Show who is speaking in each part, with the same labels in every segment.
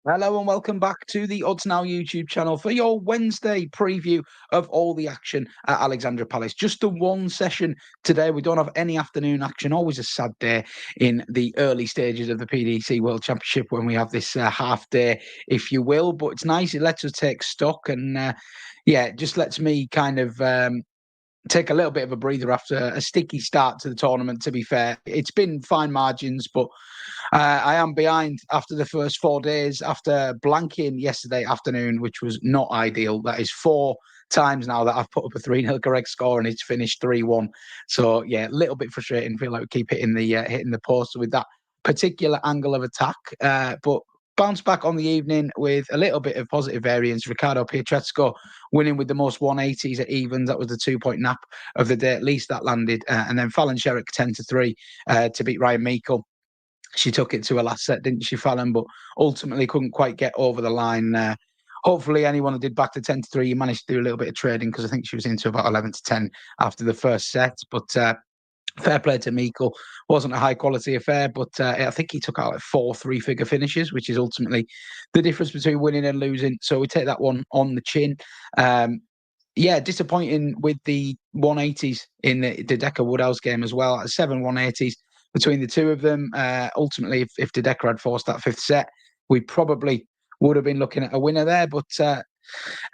Speaker 1: Hello and welcome back to the Odds Now YouTube channel for your Wednesday preview of all the action at Alexandra Palace. Just the one session today. We don't have any afternoon action. Always a sad day in the early stages of the PDC World Championship when we have this half day, if you will. But it's nice. It lets us take stock and, it just lets me kind of take a little bit of a breather after a sticky start to the tournament, to be fair. It's been fine margins, but I am behind after the first 4 days, after blanking yesterday afternoon, which was not ideal. That is 4 times now that I've put up a 3-0 correct score and it's finished 3-1. So, a little bit frustrating. Feel like we keep hitting the post with that particular angle of attack. But bounce back on the evening with a little bit of positive variance. Ricardo Pietrezco winning with the most 180s at evens. That was the 2-point nap of the day. At least that landed. And then Fallon Sherrick 10-3 to beat Ryan Meikle. She took it to a last set, didn't she, Fallon? But ultimately couldn't quite get over the line. Hopefully, anyone who did back to 10-3, you managed to do a little bit of trading because I think she was into about 11-10 after the first set. But fair play to Meikle. Wasn't a high quality affair, but I think he took out like 4 3-figure finishes, which is ultimately the difference between winning and losing. So we take that one on the chin. Disappointing with the 180s in the Dedeker Woodhouse game as well. 7 180s between the two of them. Ultimately, if Dedeker had forced that fifth set, we probably would have been looking at a winner there. But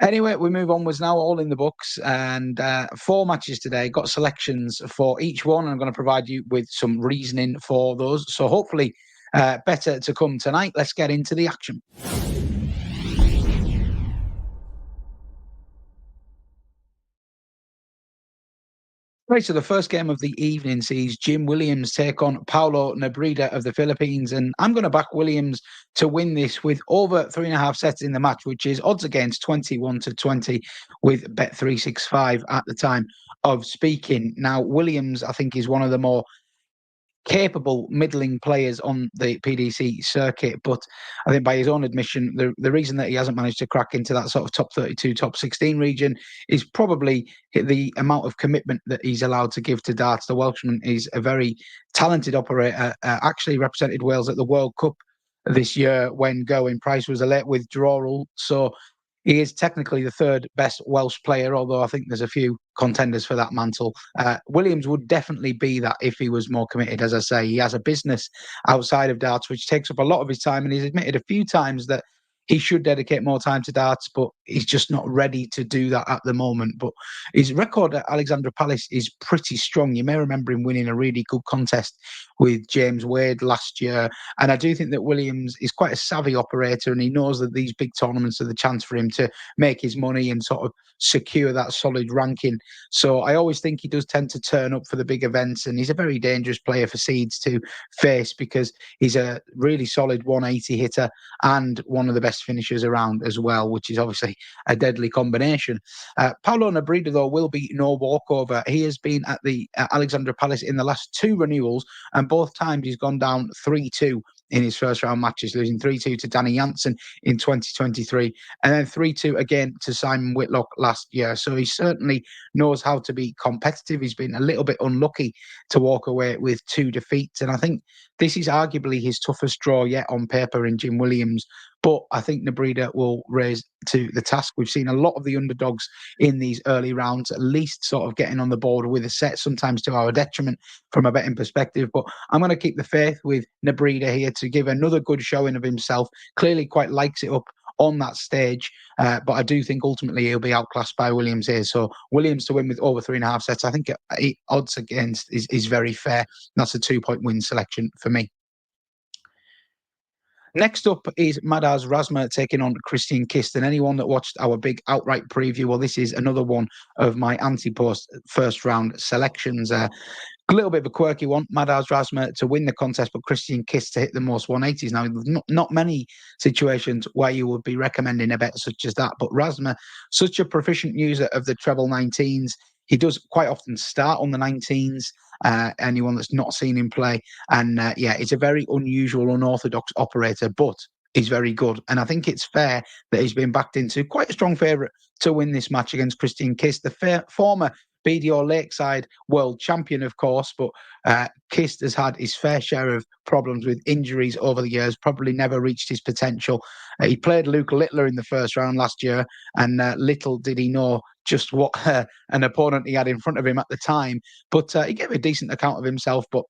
Speaker 1: anyway, we move onwards now, all in the books. And 4 matches today, got selections for each one. I'm going to provide you with some reasoning for those. So hopefully better to come tonight. Let's get into the action. Right, so the first game of the evening sees Jim Williams take on Paulo Nebido of the Philippines, and I'm going to back Williams to win this with over 3.5 sets in the match, which is odds against 21-20 with Bet365 at the time of speaking. Now, Williams, I think, is one of the more capable middling players on the PDC circuit, but I think by his own admission, the reason that he hasn't managed to crack into that sort of top 32, top 16 region is probably the amount of commitment that he's allowed to give to darts. The Welshman is a very talented operator, actually represented Wales at the World Cup this year when Gerwyn Price was a late withdrawal. So he is technically the third best Welsh player, although I think there's a few contenders for that mantle. Williams would definitely be that if he was more committed. As I say, he has a business outside of darts, which takes up a lot of his time, and he's admitted a few times that he should dedicate more time to darts, but he's just not ready to do that at the moment. But his record at Alexandra Palace is pretty strong. You may remember him winning a really good contest with James Wade last year. And I do think that Williams is quite a savvy operator, and he knows that these big tournaments are the chance for him to make his money and sort of secure that solid ranking. So I always think he does tend to turn up for the big events, and he's a very dangerous player for seeds to face because he's a really solid 180 hitter and one of the best finishers around as well, which is obviously a deadly combination. Paulo Nebido, though, will be no walkover. He has been at the Alexandra Palace in the last 2 renewals, and both times he's gone down 3-2 in his first round matches, losing 3-2 to Danny Jansen in 2023, and then 3-2 again to Simon Whitlock last year. So he certainly knows how to be competitive. He's been a little bit unlucky to walk away with 2 defeats, and I think this is arguably his toughest draw yet on paper in Jim Williams. But I think Nebido will raise to the task. We've seen a lot of the underdogs in these early rounds, at least sort of getting on the board with a set, sometimes to our detriment from a betting perspective. But I'm going to keep the faith with Nebido here to give another good showing of himself. Clearly quite likes it up on that stage, but I do think ultimately he'll be outclassed by Williams here. So Williams to win with over 3.5 sets, I think odds against is very fair. That's a 2-point win selection for me. Next up is Madars Rasma taking on Christian Kist. And anyone that watched our big outright preview, well, this is another one of my anti-post first round selections. A little bit of a quirky one. Madars Rasma to win the contest, but Christian Kist to hit the most 180s. Now, not many situations where you would be recommending a bet such as that, but Rasma, such a proficient user of the treble 19s, he does quite often start on the 19s. Anyone that's not seen him play, and it's a very unusual, unorthodox operator, but he's very good. And I think it's fair that he's been backed into quite a strong favourite to win this match against Christian Kist, the former BDO Lakeside world champion, of course, but Kist has had his fair share of problems with injuries over the years, probably never reached his potential. He played Luke Littler in the first round last year, and little did he know just what an opponent he had in front of him at the time. But he gave a decent account of himself, but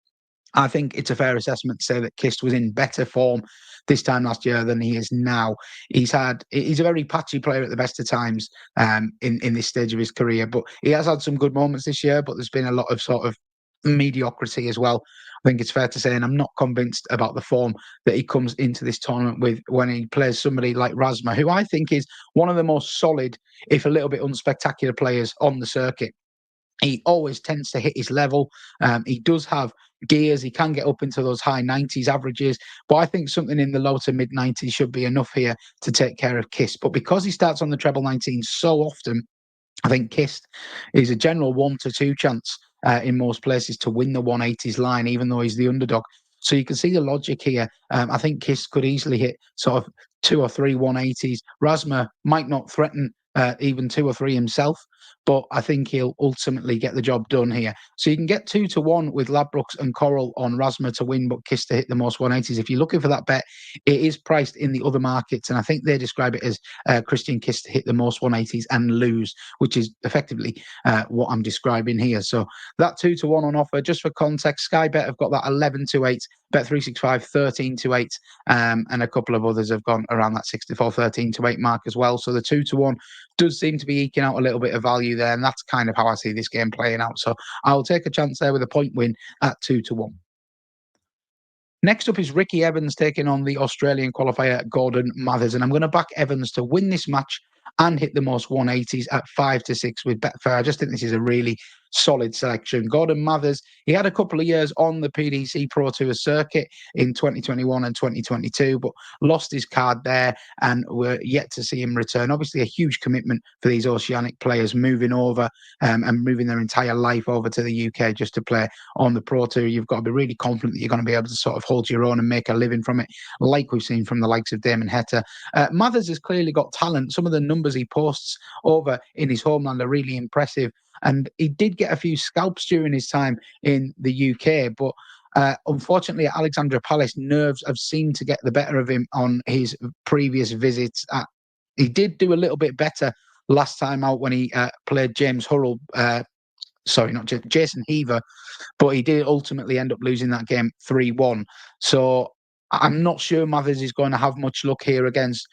Speaker 1: I think it's a fair assessment to say that Kist was in better form this time last year than he is now. He's a very patchy player at the best of times in this stage of his career, but he has had some good moments this year, but there's been a lot of sort of mediocrity as well. I think it's fair to say, and I'm not convinced about the form that he comes into this tournament with when he plays somebody like Razma, who I think is one of the most solid, if a little bit unspectacular players on the circuit. He always tends to hit his level. He does have gears. He can get up into those high 90s averages. But I think something in the low to mid 90s should be enough here to take care of Kist. But because he starts on the treble 19 so often, I think Kist is a general 1 to 2 chance in most places to win the 180s line, even though he's the underdog. So you can see the logic here. I think Kist could easily hit sort of 2 or 3 180s. Rasma might not threaten even 2 or 3 himself, but I think he'll ultimately get the job done here. So you can get 2 to 1 with Ladbrokes and Coral on Rasma to win, but Kist to hit the most 180s. If you're looking for that bet, it is priced in the other markets, and I think they describe it as Christian Kist to hit the most 180s and lose, which is effectively what I'm describing here. So that 2 to 1 on offer. Just for context, Skybet have got that 11 to 8, Bet365 13 to 8, and a couple of others have gone around that 64 13 to 8 mark as well. So the 2 to 1 does seem to be eking out a little bit of value there, and that's kind of how I see this game playing out. So I'll take a chance there with a point win at 2 to 1. Next up is Ricky Evans taking on the Australian qualifier Gordon Mathers, and I'm going to back Evans to win this match and hit the most 180s at 5 to 6 with Betfair. I just think this is a really solid selection. Gordon Mathers, he had a couple of years on the PDC Pro Tour circuit in 2021 and 2022, but lost his card there, and we're yet to see him return. Obviously, a huge commitment for these Oceanic players moving over and moving their entire life over to the UK just to play on the Pro Tour. You've got to be really confident that you're going to be able to sort of hold your own and make a living from it, like we've seen from the likes of Damon Heta. Mathers has clearly got talent. Some of the numbers he posts over in his homeland are really impressive. And he did get a few scalps during his time in the UK, but unfortunately at Alexandra Palace, nerves have seemed to get the better of him on his previous visits. He did do a little bit better last time out when he played James Hurrell. Jason Heaver, but he did ultimately end up losing that game 3-1. So I'm not sure Mathers is going to have much luck here against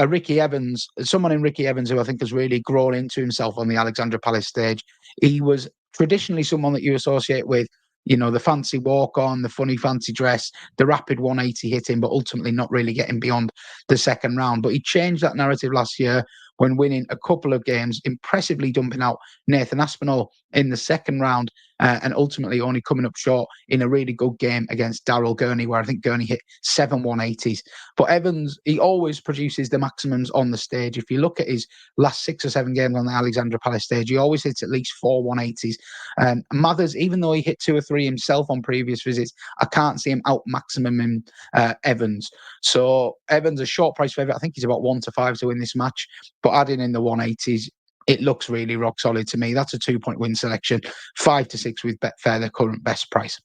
Speaker 1: Ricky Evans, someone in Ricky Evans who I think has really grown into himself on the Alexandra Palace stage. He was traditionally someone that you associate with, you know, the fancy walk on, the funny fancy dress, the rapid 180 hitting, but ultimately not really getting beyond the second round. But he changed that narrative last year when winning a couple of games, impressively dumping out Nathan Apsinall in the second round, and ultimately only coming up short in a really good game against Daryl Gurney, where I think Gurney hit 7 180s. But Evans, he always produces the maximums on the stage. If you look at his last 6 or 7 games on the Alexandra Palace stage, he always hits at least 4 180s. Mathers, even though he hit 2 or 3 himself on previous visits, I can't see him out maximum Evans. So Evans, a short price favourite. I think he's about 1 to 5 to win this match. But adding in the 180s, it looks really rock solid to me. That's a 2-point win selection. 5 to 6 with Betfair, the current best price.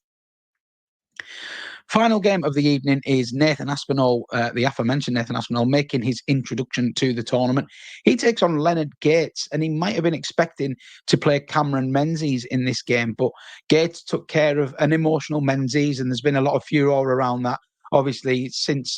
Speaker 1: Final game of the evening is Nathan Apsinall, the aforementioned Nathan Apsinall, making his introduction to the tournament. He takes on Leonard Gates, and he might have been expecting to play Cameron Menzies in this game, but Gates took care of an emotional Menzies, and there's been a lot of furore around that. Obviously, since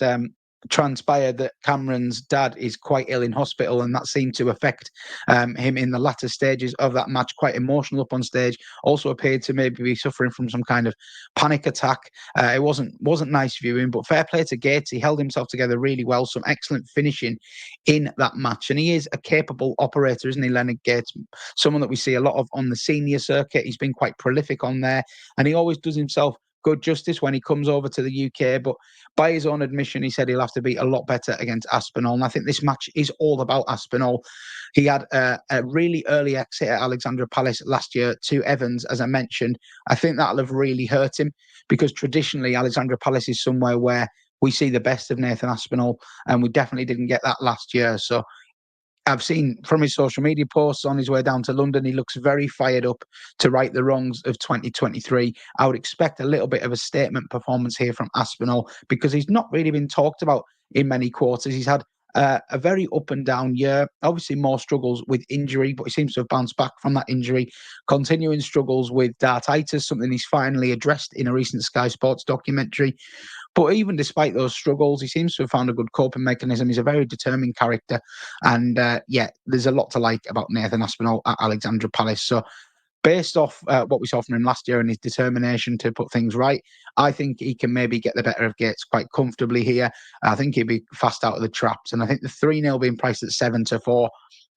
Speaker 1: transpired that Cameron's dad is quite ill in hospital, and that seemed to affect him in the latter stages of that match. Quite emotional up on stage. Also appeared to maybe be suffering from some kind of panic attack. It wasn't nice viewing, but fair play to Gates. He held himself together really well. Some excellent finishing in that match, and he is a capable operator, isn't he, Leonard Gates? Someone that we see a lot of on the senior circuit. He's been quite prolific on there, and he always does himself good justice when he comes over to the UK. But by his own admission, he said he'll have to be a lot better against Aspinall. And I think this match is all about Aspinall. He had a really early exit at Alexandra Palace last year to Evans, as I mentioned. I think that'll have really hurt him, because traditionally Alexandra Palace is somewhere where we see the best of Nathan Aspinall, and we definitely didn't get that last year. So I've seen from his social media posts on his way down to London, he looks very fired up to right the wrongs of 2023. I would expect a little bit of a statement performance here from Aspinall because he's not really been talked about in many quarters. He's had a very up and down year. Obviously, more struggles with injury, but he seems to have bounced back from that injury. Continuing struggles with dartitis, something he's finally addressed in a recent Sky Sports documentary. But even despite those struggles, he seems to have found a good coping mechanism. He's a very determined character. And there's a lot to like about Nathan Apsinall at Alexandra Palace. So based off what we saw from him last year and his determination to put things right, I think he can maybe get the better of Gates quite comfortably here. I think he'll be fast out of the traps. And I think the 3-0 being priced at 7-4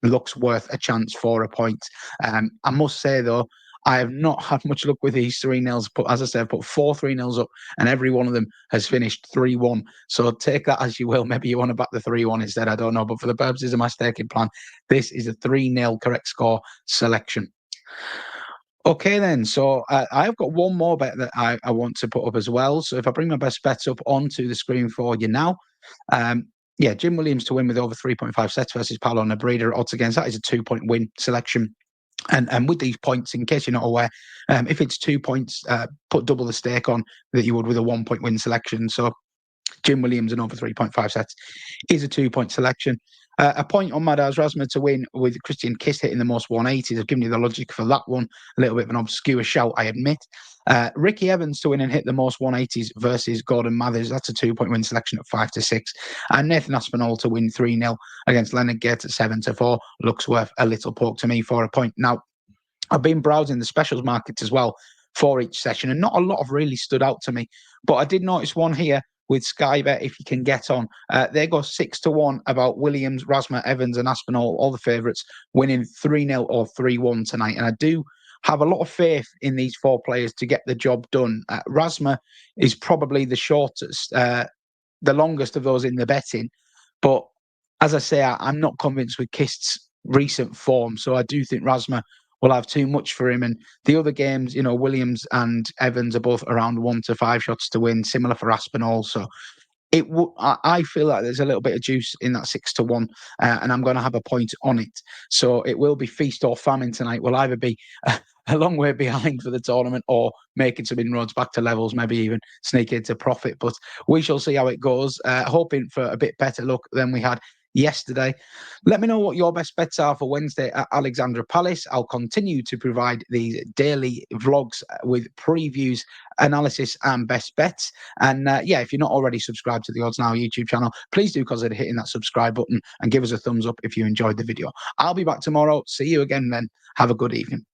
Speaker 1: looks worth a chance for a point. I must say, though, I have not had much luck with these 3-0s, but as I said, I've put 4 3-0s up and every one of them has finished 3-1. So take that as you will. Maybe you want to back the 3-1 instead. I don't know. But for the purposes of my staking plan, this is a 3-0 correct score selection. Okay, then. So I've got one more bet that I want to put up as well. So if I bring my best bets up onto the screen for you now. Jim Williams to win with over 3.5 sets versus Paulo Nebido odds against. That is a 2-point win selection. And with these points, in case you're not aware, if it's 2 points, put double the stake on that you would with a 1-point win selection. So Jim Williams and over 3.5 sets is a 2-point selection. A point on Madars Rasma to win with Christian Kist hitting the most 180s. I've given you the logic for that one. A little bit of an obscure shout, I admit. Ricky Evans to win and hit the most 180s versus Gordon Madars. That's a 2-point win selection at 5-6. And Nathan Apsinall to win 3-0 against Leonard Gates at 7-4. Looks worth a little poke to me for a point. Now, I've been browsing the specials markets as well for each session, and not a lot have really stood out to me. But I did notice one here with Skybet, if you can get on. They go 6-1 about Williams, Razma, Evans, and Aspinall, all the favourites, winning 3-0 or 3-1 tonight. And I do have a lot of faith in these 4 players to get the job done. Rasma is probably the shortest, the longest of those in the betting. But as I say, I'm not convinced with Kist's recent form. So I do think Rasma will have too much for him. And the other games, Williams and Evans are both around 1 to 5 shots to win, similar for Aspinall. So I feel like there's a little bit of juice in that 6-1, and I'm going to have a point on it. So it will be feast or famine tonight. We'll either be a long way behind for the tournament or making some inroads back to levels, maybe even sneak into profit. But we shall see how it goes. Hoping for a bit better luck than we had yesterday. Let me know what your best bets are for Wednesday at Alexandra Palace. I'll continue to provide these daily vlogs with previews, analysis, and best bets. And if you're not already subscribed to the Odds Now YouTube channel, please do consider hitting that subscribe button and give us a thumbs up if you enjoyed the video. I'll be back tomorrow. See you again then. Have a good evening.